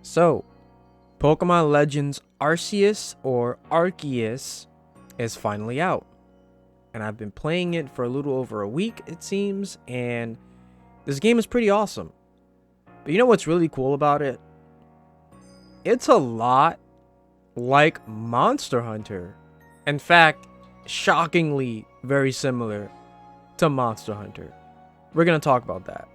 So, Pokemon Legends Arceus or Arceus is finally out. And I've been playing it for a little over a week, it seems, and this game is pretty awesome. But you know what's really cool about it? It's a lot like Monster Hunter. In fact, shockingly very similar to Monster Hunter. We're going to talk about that.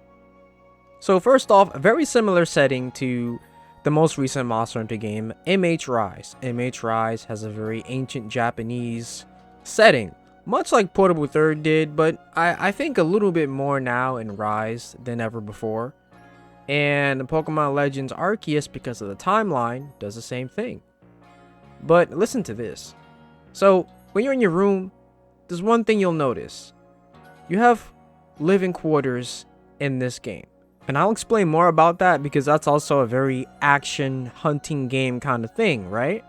So first off, a very similar setting to the most recent Monster Hunter game, MH Rise. MH Rise has a very ancient Japanese setting, much like Portable Third did, but I think a little bit more now in Rise than ever before. And Pokemon Legends Arceus, because of the timeline, does the same thing. But listen to this. So when you're in your room, there's one thing you'll notice. You have living quarters in this game. And I'll explain more about that because that's also a very action hunting game kind of thing, right?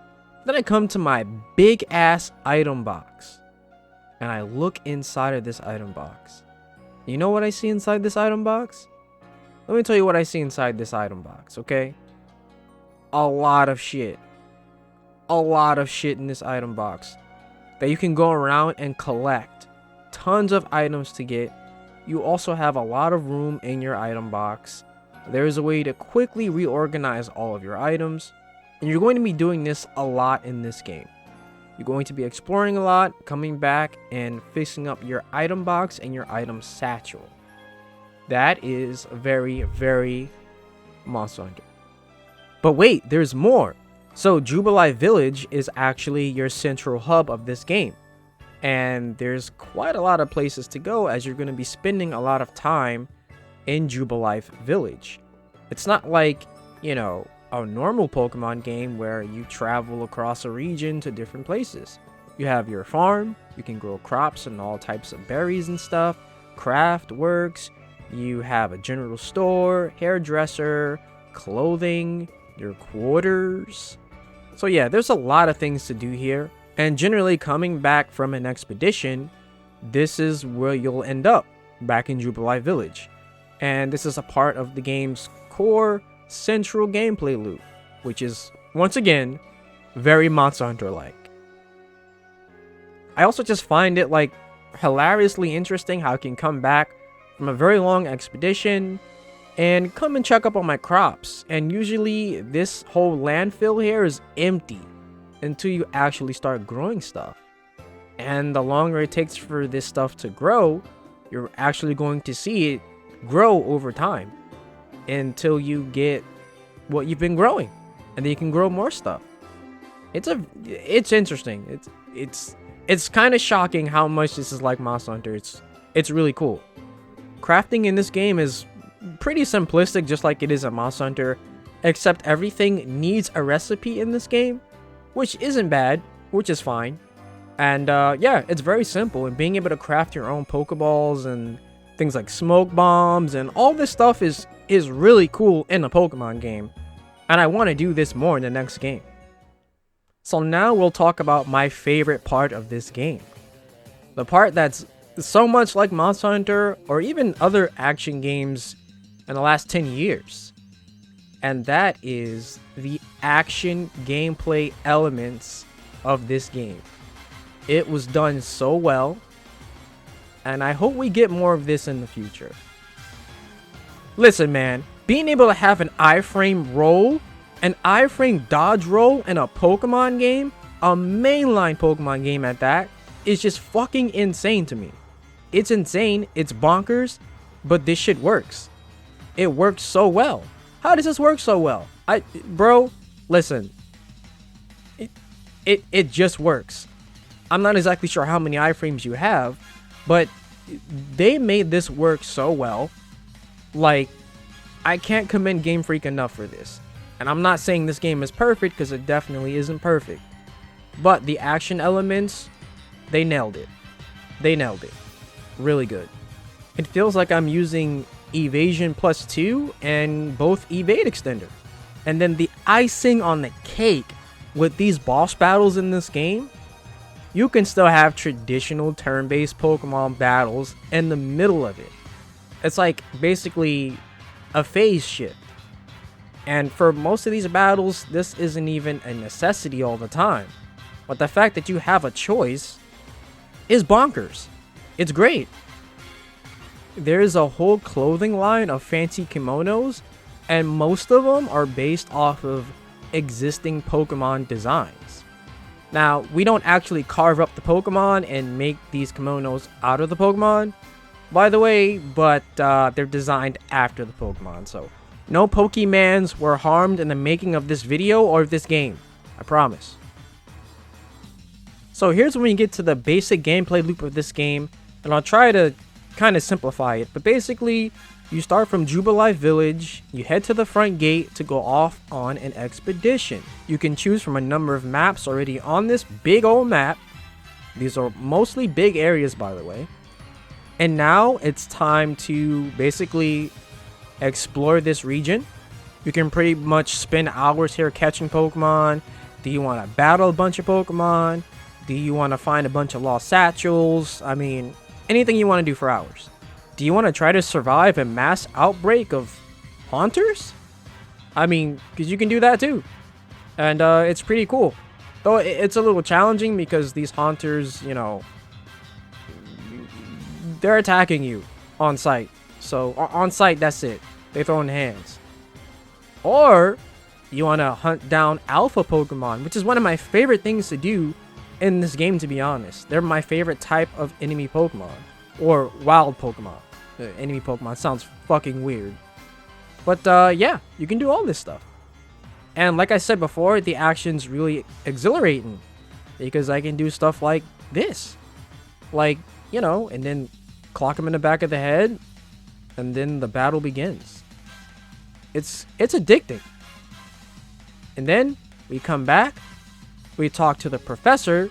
Then I come to my big ass item box. And I look inside of this item box. You know what I see inside this item box? Let me tell you what I see inside this item box, okay? A lot of shit. A lot of shit in this item box that you can go around and collect. Tons of items to get. You also have a lot of room in your item box. There is a way to quickly reorganize all of your items. And you're going to be doing this a lot in this game. You're going to be exploring a lot, coming back and fixing up your item box and your item satchel. That is very, very Monster Hunter. But wait, there's more. So Jubilee Village is actually your central hub of this game. And there's quite a lot of places to go as you're going to be spending a lot of time in Jubilee Village. It's not like, you know, a normal Pokemon game where you travel across a region to different places. You have your farm, you can grow crops and all types of berries and stuff, craft works, you have a general store, hairdresser, clothing, your quarters. So yeah, there's a lot of things to do here. And generally coming back from an expedition, this is where you'll end up, back in Jubilee Village. And this is a part of the game's core central gameplay loop, which is, once again, very Monster Hunter-like. I also just find it like hilariously interesting how I can come back from a very long expedition and come and check up on my crops. And usually this whole landfill here is empty until you actually start growing stuff. And the longer it takes for this stuff to grow, you're actually going to see it grow over time until you get what you've been growing, and then you can grow more stuff. It's interesting. It's kind of shocking how much this is like Monster Hunter. It's really cool. Crafting in this game is pretty simplistic, just like it is in Monster Hunter, except everything needs a recipe in this game, which isn't bad, which is fine. And yeah, it's very simple, and being able to craft your own Pokeballs and things like smoke bombs and all this stuff is really cool in a Pokemon game. And I want to do this more in the next game. So now we'll talk about my favorite part of this game. The part that's so much like Monster Hunter or even other action games in the last 10 years. And that is the action gameplay elements of this game. It was done so well, and I hope we get more of this in the future. Listen, man, being able to have an iframe roll, an iframe dodge roll in a Pokemon game, a mainline Pokemon game at that, is just fucking insane to me. It's insane, it's bonkers, but this shit works. It works so well. How does this work so well? Bro, listen. It just works. I'm not exactly sure how many iframes you have, but they made this work so well. Like, I can't commend Game Freak enough for this. And I'm not saying this game is perfect, because it definitely isn't perfect. But the action elements, they nailed it. They nailed it. Really good. It feels like I'm using Evasion +2 and both Evade Extender. And then the icing on the cake with these boss battles in this game, you can still have traditional turn-based Pokemon battles in the middle of it. It's like basically a phase shift. And for most of these battles, this isn't even a necessity all the time. But the fact that you have a choice is bonkers. It's great. There's a whole clothing line of fancy kimonos, and most of them are based off of existing Pokemon designs. Now, we don't actually carve up the Pokemon and make these kimonos out of the Pokemon, by the way, but they're designed after the Pokemon, so no Pokemans were harmed in the making of this video or this game. I promise. So here's when you get to the basic gameplay loop of this game, and I'll try to kind of simplify it. But basically, you start from Jubilee Village, you head to the front gate to go off on an expedition. You can choose from a number of maps already on this big old map. These are mostly big areas, by the way. And now it's time to basically explore this region. You can pretty much spend hours here catching Pokemon. Do you want to battle a bunch of Pokemon? Do you want to find a bunch of lost satchels? I mean, anything you want to do for hours. Do you want to try to survive a mass outbreak of haunters? I mean, because you can do that too. And it's pretty cool. Though it's a little challenging because these haunters, you know, they're attacking you on sight. So on sight, that's it. They throw in hands. Or you want to hunt down alpha Pokemon, which is one of my favorite things to do in this game, to be honest. They're my favorite type of enemy Pokemon. Or wild Pokemon. Enemy Pokemon sounds fucking weird. But yeah, you can do all this stuff. And like I said before, the action's really exhilarating. Because I can do stuff like this. Like, you know, and then clock him in the back of the head. And then the battle begins. It's addicting. And then we come back. We talk to the professor.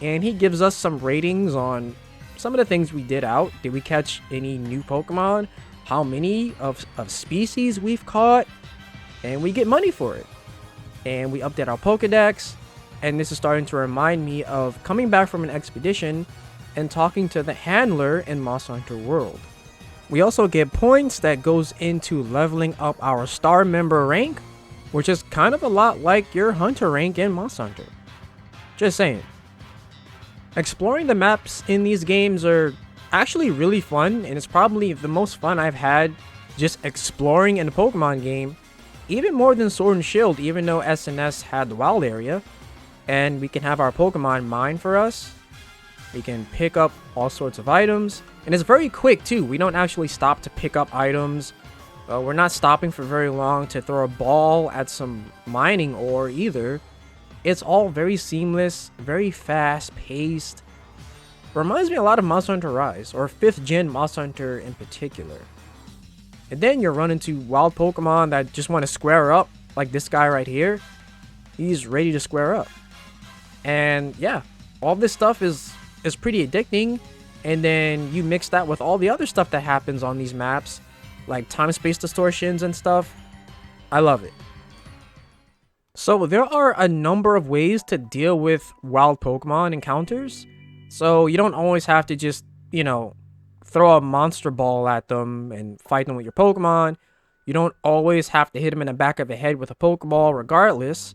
And he gives us some ratings on some of the things we did out. Did we catch any new Pokemon? How many of species we've caught? And we get money for it. And we update our Pokedex. And this is starting to remind me of coming back from an expedition and talking to the handler in Monster Hunter World. We also get points that goes into leveling up our star member rank, which is kind of a lot like your hunter rank in Monster Hunter. Just saying. Exploring the maps in these games are actually really fun, and it's probably the most fun I've had just exploring in a Pokemon game, even more than Sword and Shield, even though SNS had the wild area, and we can have our Pokemon mine for us. We can pick up all sorts of items, and it's very quick too. We don't actually stop to pick up items. We're not stopping for very long to throw a ball at some mining ore either. It's all very seamless, very fast-paced. Reminds me a lot of Monster Hunter Rise, or 5th gen Monster Hunter in particular. And then you're running into wild Pokemon that just want to square up, like this guy right here. He's ready to square up. And yeah, all this stuff is pretty addicting. And then you mix that with all the other stuff that happens on these maps, like time-space distortions and stuff. I love it. So there are a number of ways to deal with wild Pokemon encounters. So you don't always have to just, you know, throw a monster ball at them and fight them with your Pokemon. You don't always have to hit them in the back of the head with a Pokeball regardless.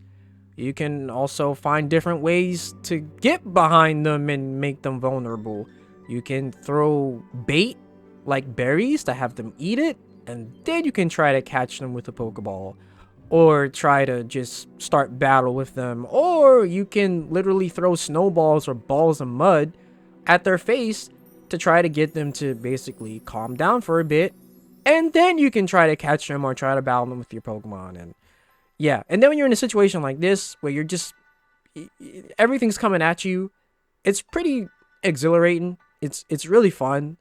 You can also find different ways to get behind them and make them vulnerable. You can throw bait, like berries, to have them eat it, and then you can try to catch them with a Pokeball. Or try to just start battle with them. Or you can literally throw snowballs or balls of mud at their face to try to get them to basically calm down for a bit. And then you can try to catch them or try to battle them with your Pokemon. And yeah, and then when you're in a situation like this, where you're just, everything's coming at you, it's pretty exhilarating. It's really fun.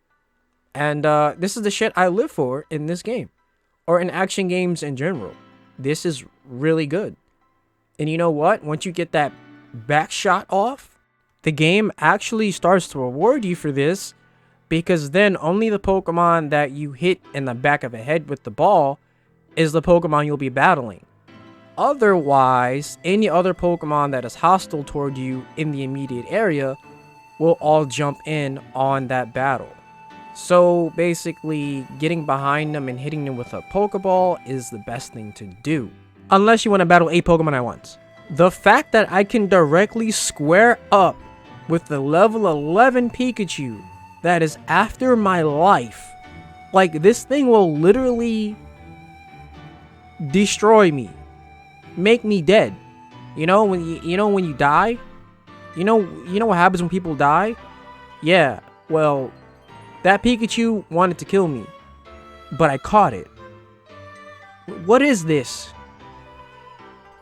And this is the shit I live for in this game. Or in action games in general. This is really good. And you know what? Once you get that back shot off, the game actually starts to reward you for this, because then only the Pokemon that you hit in the back of the head with the ball is the Pokemon you'll be battling. Otherwise, any other Pokemon that is hostile toward you in the immediate area will all jump in on that battle. So basically, getting behind them and hitting them with a Pokeball is the best thing to do. Unless you want to battle 8 Pokemon at once. The fact that I can directly square up with the level 11 Pikachu that is after my life. Like, this thing will literally destroy me. Make me dead. You know when you die? You know what happens when people die? Yeah, well, that Pikachu wanted to kill me, but I caught it. What is this?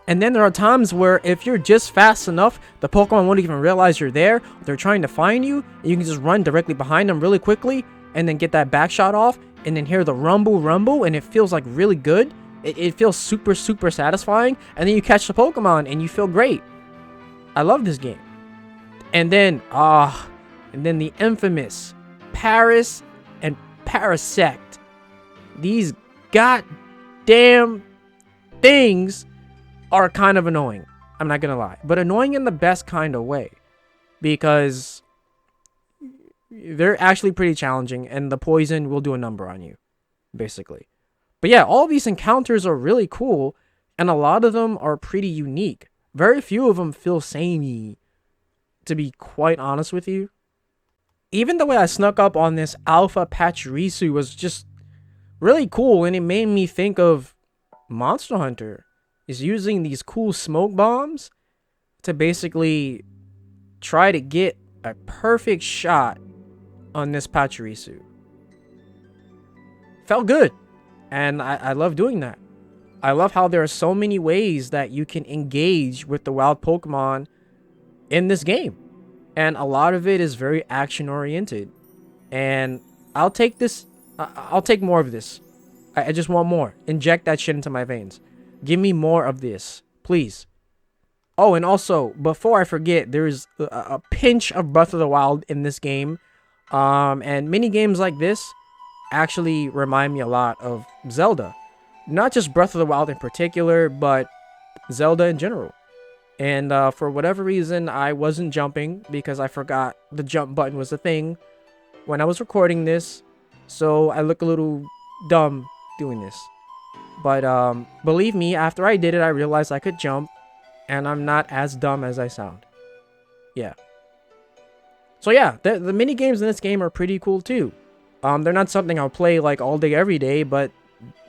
And then there are times where if you're just fast enough, the Pokemon won't even realize you're there. They're trying to find you, and you can just run directly behind them really quickly, and then get that back shot off, and then hear the rumble, and it feels like really good. It feels super satisfying, and then you catch the Pokemon, and you feel great. I love this game. And then, the infamous Paris and Parasect. These goddamn things are kind of annoying. I'm not gonna lie. But annoying in the best kind of way. Because they're actually pretty challenging, and the poison will do a number on you. Basically. But yeah, all these encounters are really cool, and a lot of them are pretty unique. Very few of them feel samey, to be quite honest with you. Even the way I snuck up on this Alpha Pachirisu was just really cool, and it made me think of Monster Hunter is using these cool smoke bombs to basically try to get a perfect shot on this Pachirisu. Felt good, and I love doing that. I love how there are so many ways that you can engage with the wild Pokemon in this game. And a lot of it is very action oriented. And I'll take this. I'll take more of this. I just want more. Inject that shit into my veins. Give me more of this, please. Oh, and also, before I forget, there's a pinch of Breath of the Wild in this game. And mini games like this actually remind me a lot of Zelda. Not just Breath of the Wild in particular, but Zelda in general. And for whatever reason, I wasn't jumping because I forgot the jump button was a thing when I was recording this. So I look a little dumb doing this. But believe me, after I did it, I realized I could jump. And I'm not as dumb as I sound. Yeah. So yeah, the mini games in this game are pretty cool too. They're not something I'll play like all day, every day, but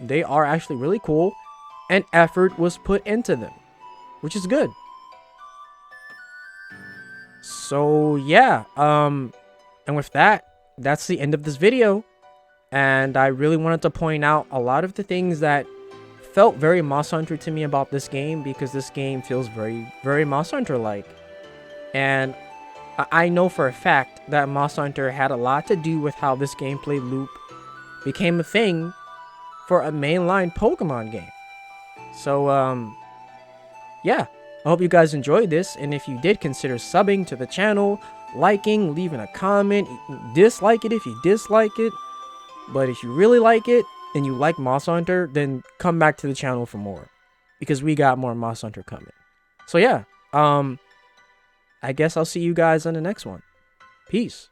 they are actually really cool. And effort was put into them, which is good. So yeah, and with that, that's the end of this video. And I really wanted to point out a lot of the things that felt very Monster Hunter to me about this game, because this game feels very Monster Hunter like. And I know for a fact that Monster Hunter had a lot to do with how this gameplay loop became a thing for a mainline Pokemon game. So yeah, I hope you guys enjoyed this, and if you did, consider subbing to the channel, liking, leaving a comment, dislike it if you dislike it. But if you really like it, and you like Monster Hunter, then come back to the channel for more, because we got more Monster Hunter coming. So yeah, I guess I'll see you guys on the next one. Peace.